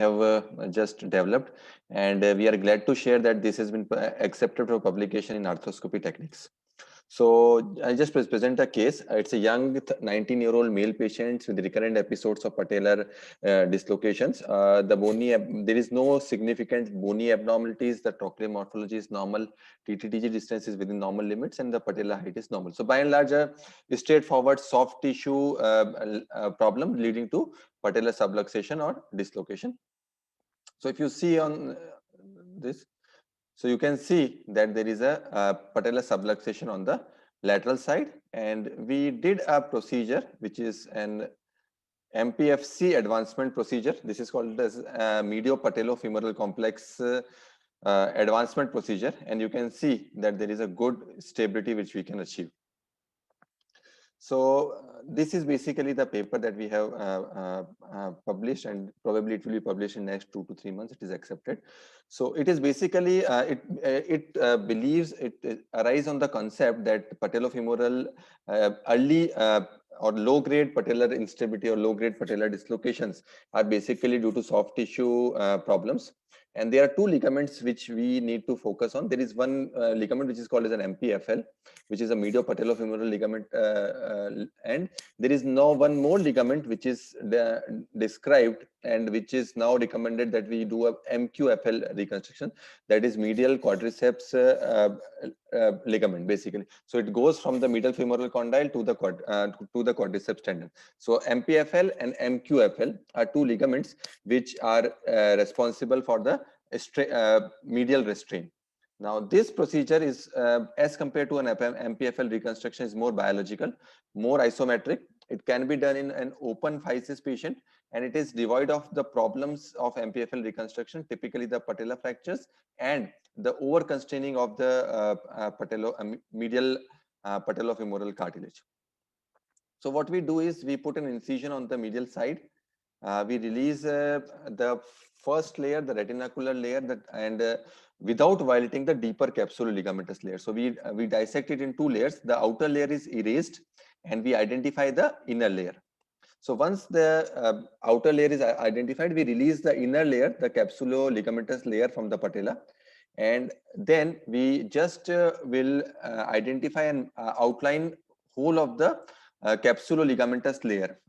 have just developed, and we are glad to share that this has been accepted for publication in arthroscopy techniques. So I'll just present a case. It's a young 19-year-old male patient with recurrent episodes of patellar dislocations. There is no significant bony abnormalities. The trochlear morphology is normal. TTTG distance is within normal limits, and the patellar height is normal. So by and large, a straightforward soft tissue problem leading to patellar subluxation or dislocation. So if you see on this, so you can see that there is a patellar subluxation on the lateral side, and we did a procedure which is an MPFC advancement procedure. This is called as mediopatelofemoral complex advancement procedure, and you can see that there is a good stability which we can achieve. So this is basically the paper that we have published, and probably it will be published in next 2 to 3 months. It is accepted. So it is basically it believes it arises on the concept that patellofemoral early or low grade patellar instability or low grade patellar dislocations are basically due to soft tissue problems. And there are two ligaments which we need to focus on. There is one ligament which is called as an MPFL, which is a mediopatelofemoral ligament, and there is now one more ligament which is described and which is now recommended that we do a MQFL reconstruction, that is medial quadriceps ligament basically. So it goes from the medial femoral condyle to the quadriceps tendon. So MPFL and MQFL are two ligaments which are responsible for the medial restraint. Now, this procedure is, as compared to an MPFL reconstruction, is more biological, more isometric. It can be done in an open physis patient, and it is devoid of the problems of MPFL reconstruction, typically the patella fractures and the over-constraining of the medial patellofemoral cartilage. So what we do is we put an incision on the medial side. We release the first layer, the retinacular layer, and without violating the deeper capsuloligamentous layer. So we dissect it in two layers. The outer layer is erased, and we identify the inner layer. So once the outer layer is identified, we release the inner layer, the capsuloligamentous layer from the patella, and then we just will identify and outline whole of the capsuloligamentous layer.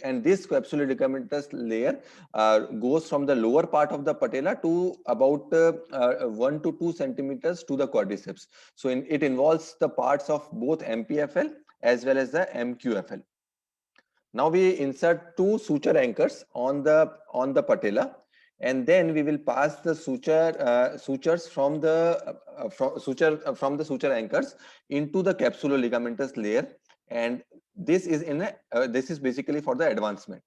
And this capsuloligamentous layer goes from the lower part of the patella to about 1 to 2 centimeters to the quadriceps. So it involves the parts of both MPFL as well as the MQFL. Now we insert two suture anchors on the patella, and then we will pass the sutures from the suture anchors into the capsuloligamentous layer, and this is basically for the advancement.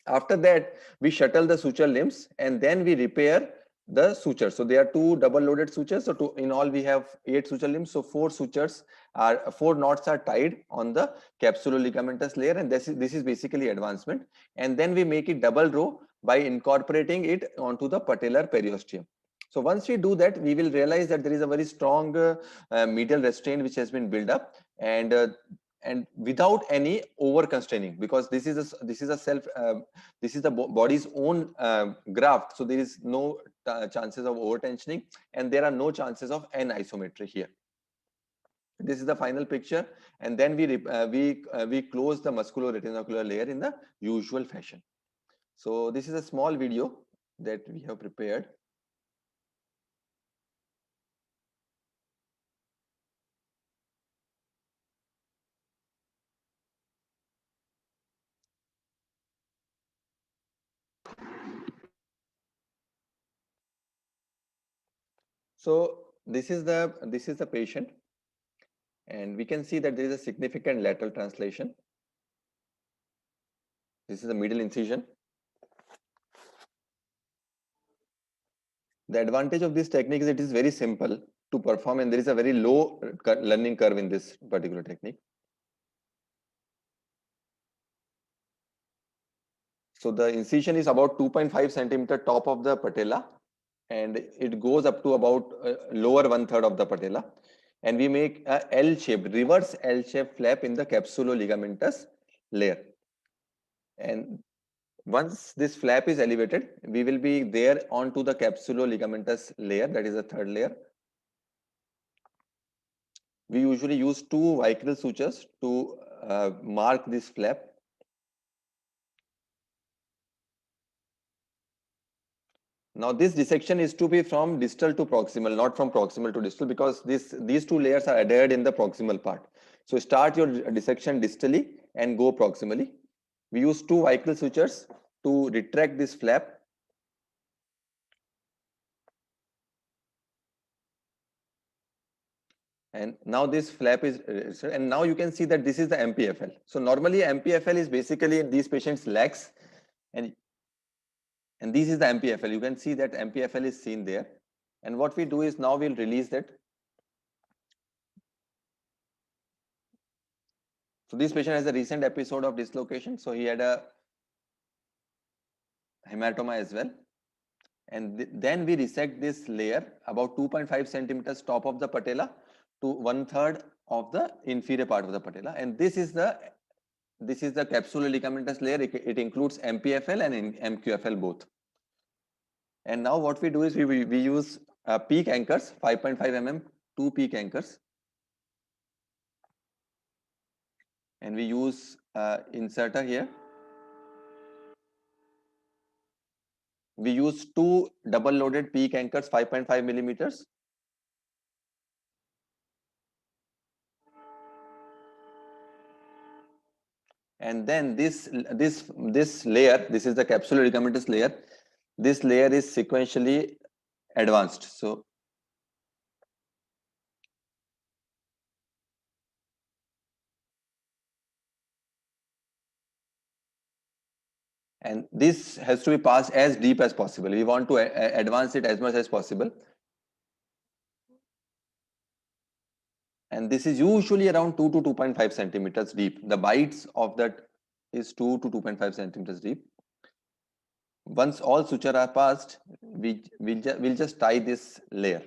After that, we shuttle the suture limbs, and then we repair the sutures. So there are two double loaded sutures. So in all we have 8 suture limbs. So 4 knots are tied on the capsuloligamentous layer, and this is basically advancement. And then we make it double row by incorporating it onto the patellar periosteum. So once we do that, we will realize that there is a very strong medial restraint which has been built up, and without any over constraining, because this is the body's own graft, so there is no chances of over tensioning, and there are no chances of anisometry here. This is the final picture, and then we close the musculoretinacular layer in the usual fashion. So this is a small video that we have prepared. So this is the patient, and we can see that there is a significant lateral translation. This is the medial incision. The advantage of this technique is it is very simple to perform, and there is a very low learning curve in this particular technique. So the incision is about 2.5 centimeter top of the patella, and it goes up to about lower 1/3 of the patella, and we make a L-shaped, reverse L-shaped flap in the capsuloligamentous layer. And Once this flap is elevated, we will be there onto the capsulo-ligamentous layer, that is the third layer. We usually use two Vicryl sutures to mark this flap. Now this dissection is to be from distal to proximal, not from proximal to distal, because these two layers are adhered in the proximal part. So start your dissection distally and go proximally. We use two Vicryl sutures to retract this flap. And now this flap is, and now you can see that this is the MPFL. So normally MPFL is basically in these patients' legs, and this is the MPFL. You can see that MPFL is seen there. And what we do is now we'll release that. So this patient has a recent episode of dislocation. So he had a hematoma as well. And then we resect this layer about 2.5 centimeters top of the patella to 1/3 of the inferior part of the patella. And this is the capsuloligamentous layer. It includes MPFL and MQFL both. And now what we do is we use peak anchors, 5.5 mm, two peak anchors. And we use inserter here. We use two double loaded peak anchors, 5.5 millimeters. And then this layer, this is the capsuloligamentous layer. This layer is sequentially advanced. So and this has to be passed as deep as possible. We want to advance it as much as possible. And this is usually around 2 to 2.5 centimeters deep. The bites of that is 2 to 2.5 centimeters deep. Once all suture are passed, we'll just tie this layer.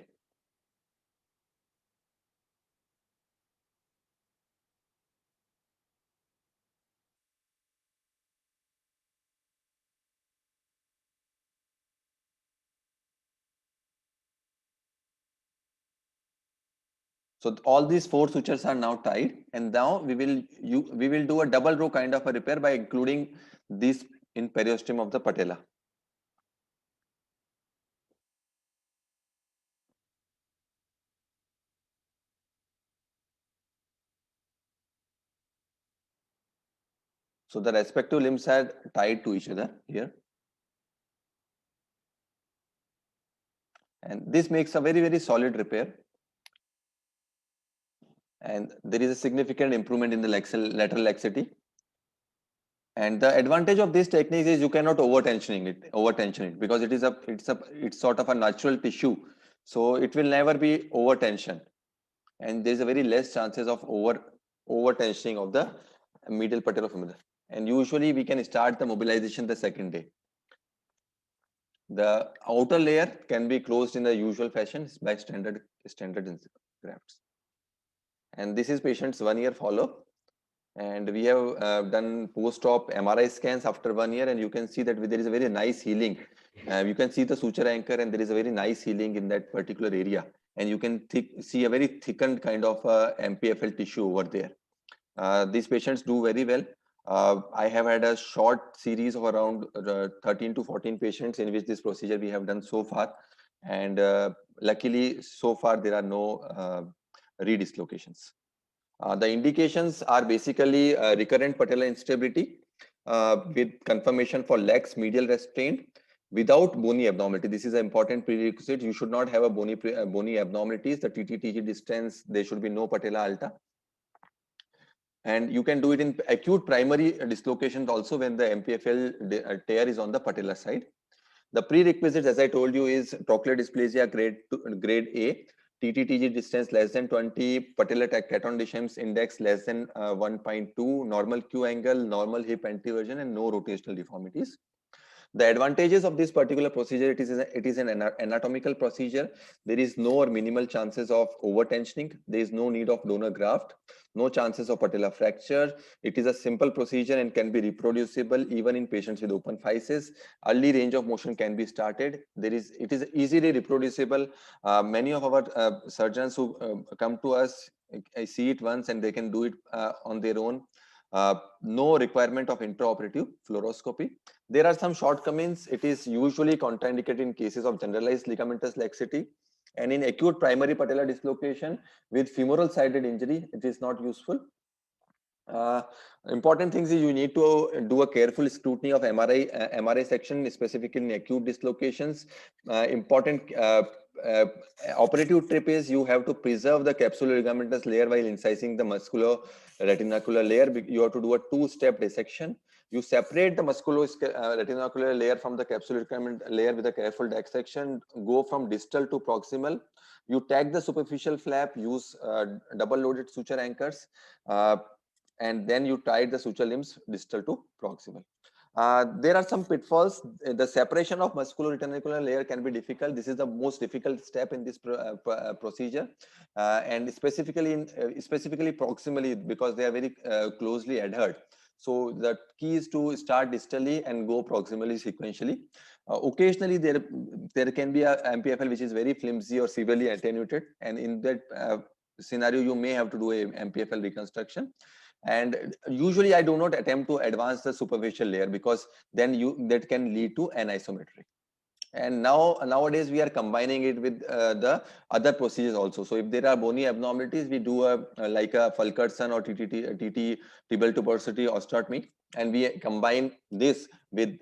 So all these four sutures are now tied, and now we will do a double row kind of a repair by including this in periosteum of the patella. So the respective limbs are tied to each other here. And this makes a very, very solid repair. And there is a significant improvement in the lateral laxity. And the advantage of this technique is you cannot over-tension it because it's sort of a natural tissue. So it will never be over-tension. And there's a very less chances of over-tensioning of the medial patellofemoral. And usually we can start the mobilization the second day. The outer layer can be closed in the usual fashion by standard grafts. And this is patient's 1 year follow-up. And we have done post-op MRI scans after 1 year, and you can see that there is a very nice healing. You can see the suture anchor, and there is a very nice healing in that particular area. And you can see a very thickened kind of MPFL tissue over there. These patients do very well. I have had a short series of around 13 to 14 patients in which this procedure we have done so far. And luckily, so far, there are no redislocations. The indications are basically recurrent patellar instability with confirmation for lax medial restraint without bony abnormality. This is an important prerequisite. You should not have a bony abnormalities. The TTTG distance, there should be no patella alta. And you can do it in acute primary dislocations also when the MPFL tear is on the patellar side. The prerequisites, as I told you, is trochlear dysplasia grade A, TTTG distance less than 20, patellar Caton Deschamps index less than 1.2, normal Q angle, normal hip anteversion, and no rotational deformities. The advantages of this particular procedure, it is an anatomical procedure. There is no or minimal chances of overtensioning. There is no need of donor graft, no chances of patella fracture. It is a simple procedure and can be reproducible even in patients with open physis. Early range of motion can be started. It is easily reproducible. Many of our surgeons who come to us, I see it once and they can do it on their own. No requirement of intraoperative fluoroscopy. There are some shortcomings. It is usually contraindicated in cases of generalized ligamentous laxity, and in acute primary patellar dislocation with femoral sided injury, it is not useful. Important things is you need to do a careful scrutiny of MRI section, specifically in acute dislocations. Important operative trip is you have to preserve the capsular ligamentous layer while incising the musculo-retinacular layer. You have to do a two-step dissection. You separate the musculo-retinacular layer from the capsular ligament layer with a careful dissection. Go from distal to proximal. You tag the superficial flap. Use double-loaded suture anchors. And then you tie the suture limbs distal to proximal. There are some pitfalls. The separation of musculoretinacular layer can be difficult. This is the most difficult step in this procedure, and specifically proximally, because they are very closely adhered. So the key is to start distally and go proximally sequentially. Occasionally there can be a MPFL which is very flimsy or severely attenuated, and in that scenario you may have to do a MPFL reconstruction. And usually I do not attempt to advance the superficial layer, because then that can lead to anisometry. And nowadays we are combining it with the other procedures also. So if there are bony abnormalities, we do like a Fulkerson or TT tibial tuberosity osteotomy, and we combine this with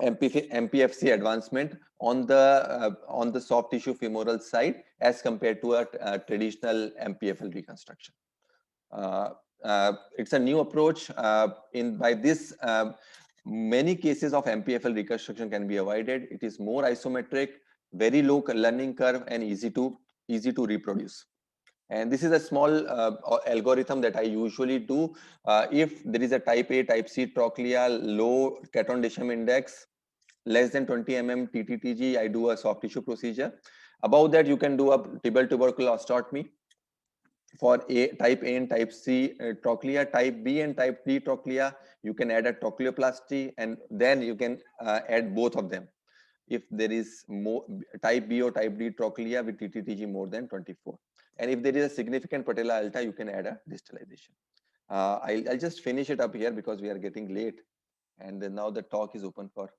MPFC advancement on the soft tissue femoral side as compared to a traditional MPFL reconstruction. It's a new approach. By this, many cases of MPFL reconstruction can be avoided. It is more isometric, very low learning curve, and easy to reproduce. And this is a small algorithm that I usually do. If there is a type A, type C trochlea, low Caton Deschamps index, less than 20 mm TTTG, I do a soft tissue procedure. Above that, you can do a tibial tubercle osteotomy. For type A and type C trochlea, type B and type D trochlea, you can add a trochleoplasty, and then you can add both of them if there is more type B or type D trochlea with TTTG more than 24. And if there is a significant patella alta, you can add a distalization. I'll just finish it up here because we are getting late, and now the talk is open for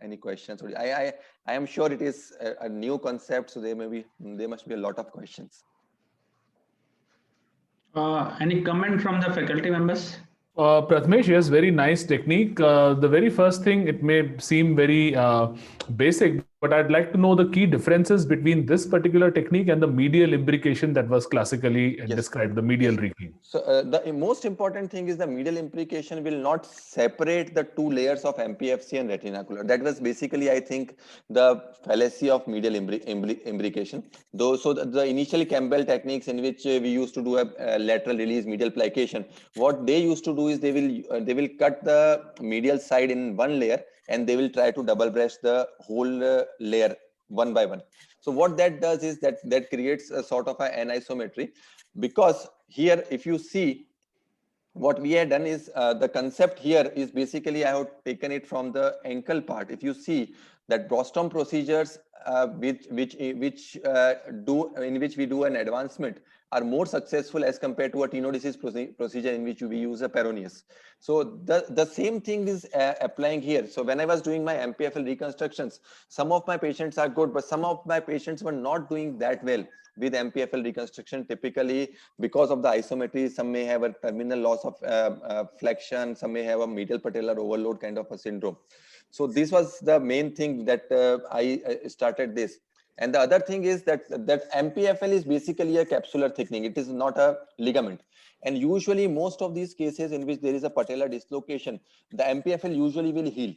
any questions. I am sure it is a new concept, so there must be a lot of questions. Any comment from the faculty members? Prathamesh, yes, very nice technique. The very first thing, it may seem very basic, but I'd like to know the key differences between this particular technique and the medial imbrication that was classically described, the medial reeking. So the most important thing is the medial imbrication will not separate the two layers of MPFC and retinacular. That was basically, I think, the fallacy of medial imbrication. So the initial Campbell techniques in which we used to do a lateral release medial plication, what they used to do is they will cut the medial side in one layer, and they will try to double breast the whole layer one by one. So what that does is that creates a sort of an anisometry, because here, if you see, what we have done is the concept here is basically I have taken it from the ankle part. If you see that Brostrom procedures in which we do an advancement are more successful as compared to a tenodesis procedure in which we use a peroneus. So the same thing is applying here. So when I was doing my MPFL reconstructions, some of my patients are good, but some of my patients were not doing that well with MPFL reconstruction. Typically, because of the isometry, some may have a terminal loss of flexion, some may have a medial patellar overload kind of a syndrome. So this was the main thing that I started this. And the other thing is that MPFL is basically a capsular thickening. It is not a ligament. And usually most of these cases in which there is a patellar dislocation, the MPFL usually will heal.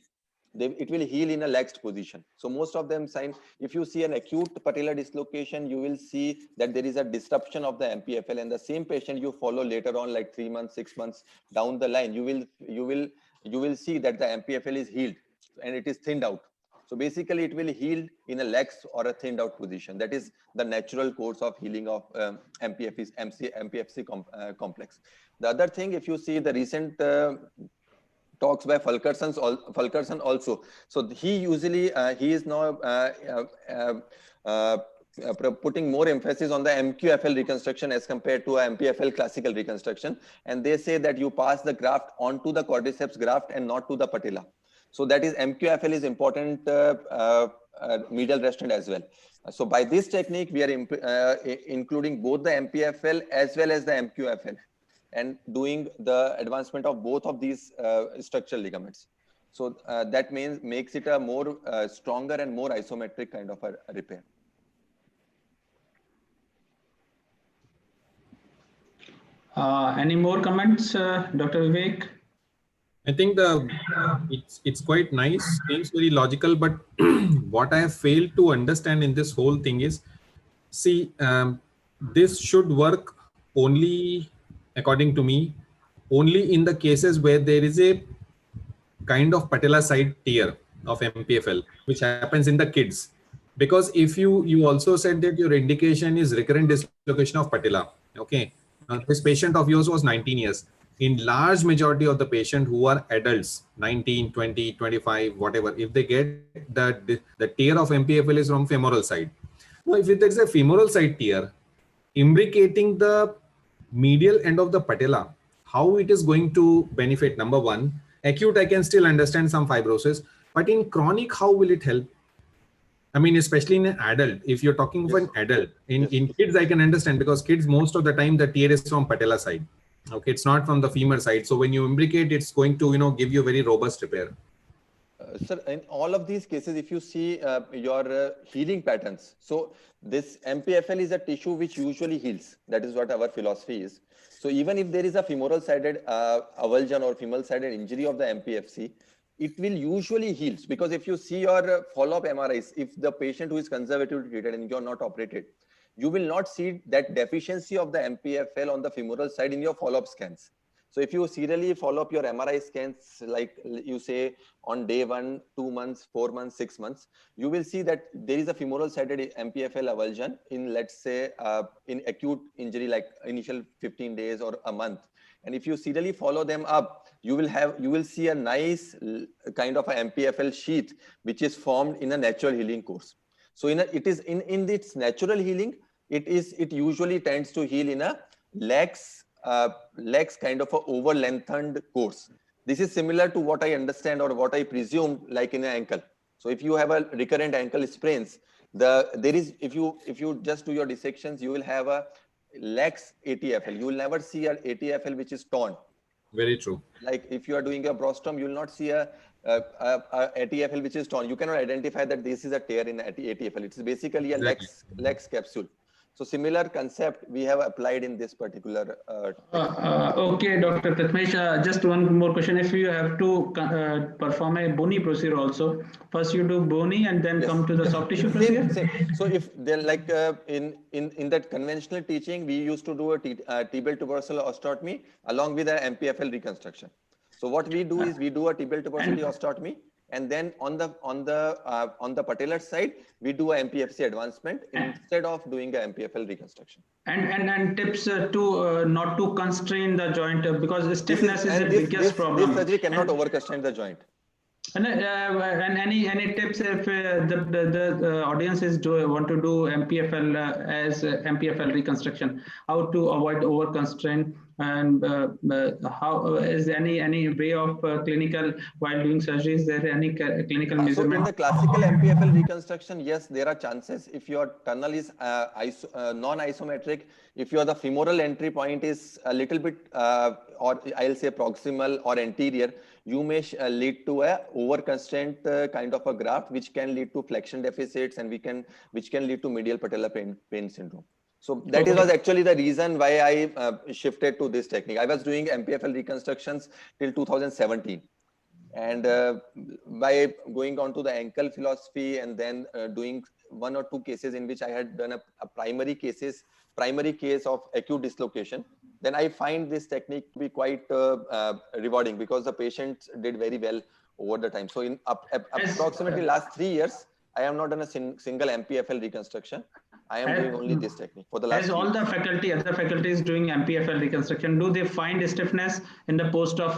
It will heal in a laxed position. So most of them sign, if you see an acute patellar dislocation, you will see that there is a disruption of the MPFL, and the same patient you follow later on, like 3 months, 6 months down the line, you will see that the MPFL is healed. and it is thinned out. So basically it will heal in a lax or a thinned out position. That is the natural course of healing of MPFC complex. The other thing, if you see the recent talks by Fulkerson also. So he usually, he is now putting more emphasis on the MQFL reconstruction as compared to a MPFL classical reconstruction. And they say that you pass the graft onto the quadriceps graft and not to the patella. So that is MQFL is important medial restraint as well. So by this technique, we are including both the MPFL as well as the MQFL and doing the advancement of both of these structural ligaments. So that makes it a more stronger and more isometric kind of a repair. Any more comments, Dr. Vivek? I think it's quite nice, seems very logical, but what I have failed to understand in this whole thing is, see, this should work only, according to me, only in the cases where there is a kind of patella side tear of MPFL, which happens in the kids. Because if you also said that your indication is recurrent dislocation of patella, okay? This patient of yours was 19 years. In large majority of the patient who are adults, 19, 20, 25, whatever, if they get the tear of MPFL is from femoral side. Now, if there's a femoral side tear, imbricating the medial end of the patella, how it is going to benefit? Number one, acute, I can still understand some fibrosis, but in chronic, how will it help? I mean, especially in an adult, if you're talking of an adult, in kids, I can understand, because kids, most of the time, the tear is from patella side. Okay, it's not from the femur side. So when you imbricate, it's going to, give you very robust repair. Sir, in all of these cases, if you see your healing patterns, so this MPFL is a tissue which usually heals. That is what our philosophy is. So even if there is a femoral sided avulsion or femoral sided injury of the MPFC, it will usually heal, because if you see your follow-up MRIs, if the patient who is conservatively treated and you're not operated, you will not see that deficiency of the MPFL on the femoral side in your follow-up scans. So if you serially follow up your MRI scans, like you say on day 1, 2 months, 4 months, 6 months, you will see that there is a femoral sided MPFL avulsion in, let's say, in acute injury, like initial 15 days or a month. And if you serially follow them up, you will see a nice kind of a MPFL sheath, which is formed in a natural healing course. So in its natural healing, it usually tends to heal in a lax kind of a over lengthened course. This is similar to what I understand or what I presume, like in an ankle. So if you have a recurrent ankle sprains, if you just do your dissections, you will have a lax ATFL. You will never see an ATFL which is torn. Very true. Like if you are doing a brostrom, you will not see a ATFL which is torn. You cannot identify that this is a tear in ATFL. It's basically a lax capsule. So similar concept we have applied in this particular. Okay, Dr. Prathamesh, just one more question. If you have to perform a bony procedure also, first you do bony and then come to the soft tissue procedure? Same. So if they're like in that conventional teaching, we used to do a tibial tuberosal osteotomy along with an MPFL reconstruction. So what we do is we do a tibial tuberosity osteotomy, and then on the patellar side, we do a MPFC advancement instead of doing a MPFL reconstruction. And tips to not to constrain the joint, because stiffness is the biggest problem. This surgery cannot over-constrain the joint. And any tips if the audience want to do MPFL as MPFL reconstruction, how to avoid over constraint, and how is any way of clinical while doing surgery? Is there any clinical measurement? So in the classical MPFL reconstruction, yes, there are chances. If your tunnel is non-isometric, if the femoral entry point is a little bit, or I'll say proximal or anterior, you may lead to a over-constraint kind of a graft, which can lead to flexion deficits and which can lead to medial patellar pain syndrome. So that was actually the reason why I shifted to this technique. I was doing MPFL reconstructions till 2017. And by going on to the ankle philosophy and then doing 1 or 2 cases in which I had done a primary case of acute dislocation. then I find this technique to be quite rewarding, because the patients did very well over the time. So in approximately last 3 years, I have not done a single MPFL reconstruction. I am doing only this technique for the last. As all the faculty, other faculties doing MPFL reconstruction, do they find stiffness in the post of